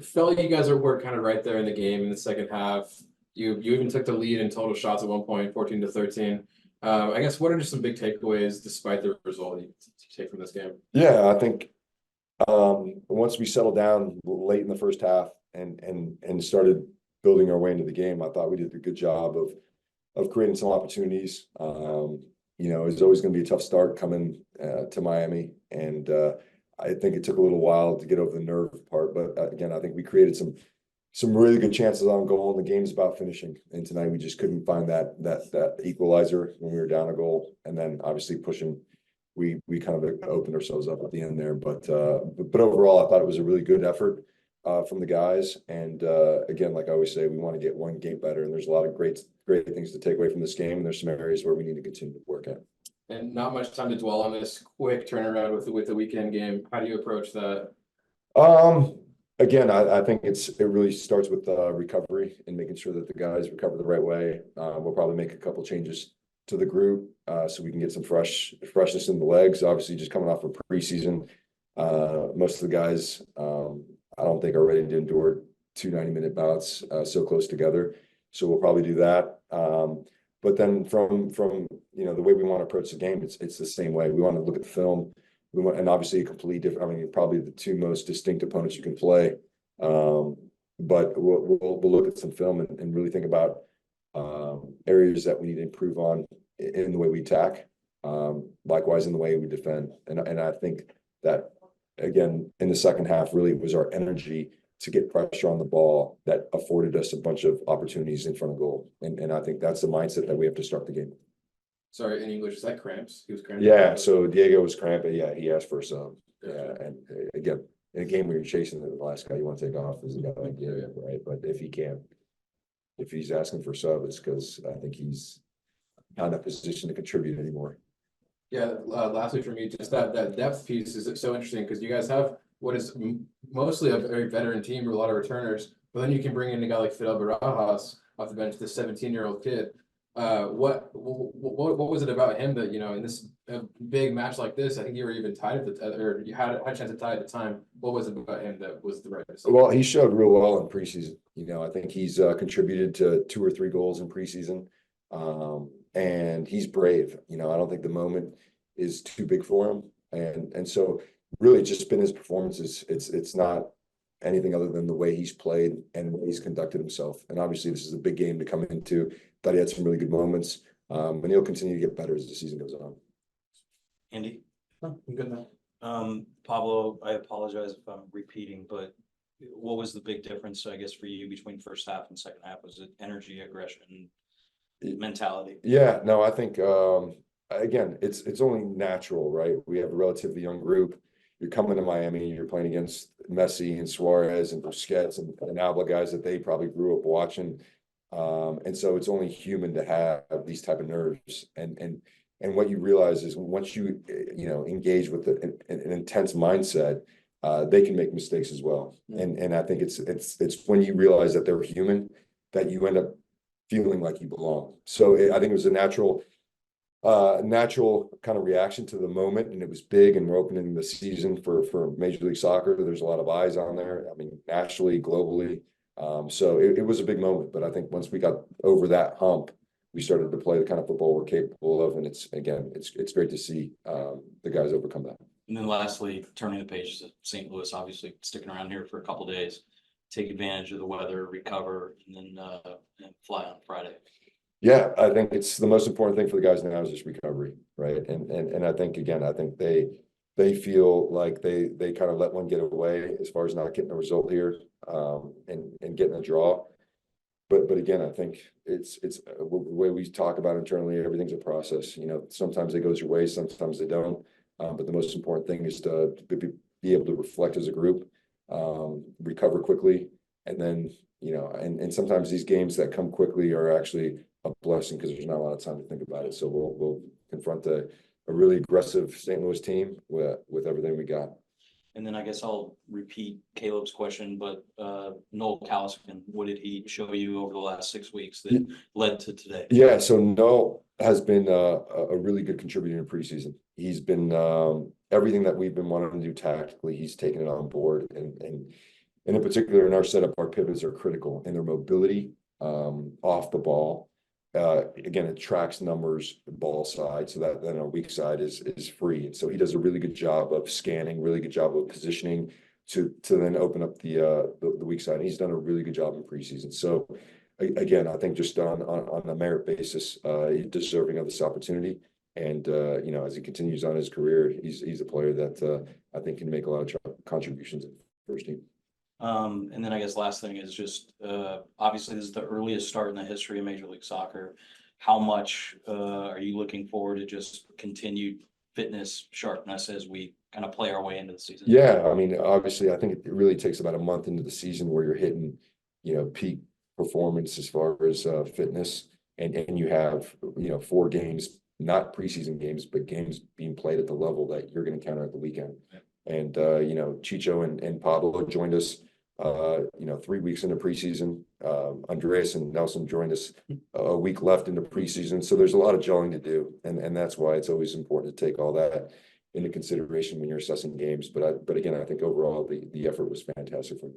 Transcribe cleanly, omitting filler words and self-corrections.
felt like you guys were kind of right there in the game in the second half. You even took the lead in total shots at one point, 14-13. I guess what are just some big takeaways despite the result you take from this game? Yeah, I think once we settled down late in the first half and started building our way into the game, I thought we did a good job of creating some opportunities. It's always going to be a tough start coming to Miami, and I think it took a little while to get over the nerve part. But again, I think we created some really good chances on goal, and the game's about finishing. And tonight we just couldn't find that equalizer when we were down a goal, and then obviously pushing. We kind of opened ourselves up at the end there, but overall, I thought it was a really good effort from the guys. And again, like I always say, we want to get one game better, and there's a lot of great things to take away from this game, and there's some areas where we need to continue to work at. And not much time to dwell on this quick turnaround with the weekend game. How do you approach that? Again, I think it really starts with recovery and making sure that the guys recover the right way. We'll probably make a couple changes to the group so we can get some freshness in the legs. Obviously, just coming off of preseason, most of the guys I don't think are ready to endure 2 90-minute bouts so close together. So we'll probably do that. But then from the way we want to approach the game, it's the same way. We want to look at the film. And obviously a completely different. I mean, probably the 2 most distinct opponents you can play. But we'll look at some film and really think about areas that we need to improve on in the way we attack. Likewise in the way we defend. And I think that again in the second half really was our energy to get pressure on the ball that afforded us a bunch of opportunities in front of goal. And I think that's the mindset that we have to start the game. Sorry, in English, is that cramps? He was cramping. Yeah, so Diego was cramping. Yeah, he asked for some. Yeah, and again, in a game where you're chasing the last guy you want to take off is a guy like Diego, right? But if he's asking for sub, it's because I think he's not in a position to contribute anymore. Yeah, lastly for me, just that depth piece is so interesting because you guys have what is mostly a very veteran team with a lot of returners, but then you can bring in a guy like Fidel Barajas off the bench, the 17-year-old kid. What was it about him that, in this big match like this, I think you were even tied at or you had a chance to tie at the time. What was it about him that was the right decision? Well, he showed real well in preseason. I think he's contributed to 2 or 3 goals in preseason. And he's brave. I don't think the moment is too big for him. And so really just been his performances. It's not anything other than the way he's played and the way he's conducted himself. And obviously this is a big game to come into. Thought he had some really good moments. And he'll continue to get better as the season goes on. Andy? Oh, I'm good now. Pablo, I apologize if I'm repeating, but what was the big difference, I guess, for you between first half and second half? Was it energy, aggression, mentality? Yeah, no, I think again, it's only natural, right? We have a relatively young group. You're coming to Miami, you're playing against Messi and Suarez and Busquets and Alba guys that they probably grew up watching. And so it's only human to have these type of nerves. And what you realize is once you engage with an intense mindset, they can make mistakes as well. And I think it's when you realize that they're human that you end up feeling like you belong. So I think it was a natural kind of reaction to the moment, and it was big, and we're opening the season for Major League Soccer. There's a lot of eyes on there. I mean, nationally, globally. So it was a big moment, but I think once we got over that hump, we started to play the kind of football we're capable of, and it's great to see the guys overcome that. And then lastly, turning the page to St. Louis, obviously sticking around here for a couple of days, take advantage of the weather, recover, and then and fly on Friday. Yeah, I think it's the most important thing for the guys now is just recovery, right? And I think they feel like they kind of let one get away as far as not getting a result here and getting a draw. But again, I think it's the way we talk about internally, everything's a process. Sometimes it goes your way, sometimes they don't. But the most important thing is to be able to reflect as a group, recover quickly, and then and sometimes these games that come quickly are actually a blessing because there's not a lot of time to think about it. So we'll confront a really aggressive St. Louis team with everything we got. And then I guess I'll repeat Caleb's question, but Noel Caliskin, what did he show you over the last 6 weeks that led to today? Yeah, so Noel has been a really good contributor in preseason. He's been everything that we've been wanting to do tactically, he's taken it on board. And And in particular, in our setup, our pivots are critical in their mobility off the ball. Again, it tracks numbers, ball side, so that then our weak side is free. And so he does a really good job of scanning, really good job of positioning to then open up the weak side. And he's done a really good job in preseason. So again, I think just on a merit basis, he's deserving of this opportunity. And you know, as he continues on his career, he's a player that I think can make a lot of contributions in the first team. And then I guess last thing is just, obviously this is the earliest start in the history of Major League Soccer. How much are you looking forward to just continued fitness, sharpness as we kind of play our way into the season? Yeah, I mean, obviously, I think it really takes about a month into the season where you're hitting, you know, peak performance as far as fitness, and you have, you know, 4 games, not preseason games, but games being played at the level that you're going to counter at the weekend. And you know, Chicho and Pablo joined us, you know, 3 weeks into preseason. Andreas and Nelson joined us a week left into preseason. So there's a lot of gelling to do, and that's why it's always important to take all that into consideration when you're assessing games. But again, I think overall the effort was fantastic from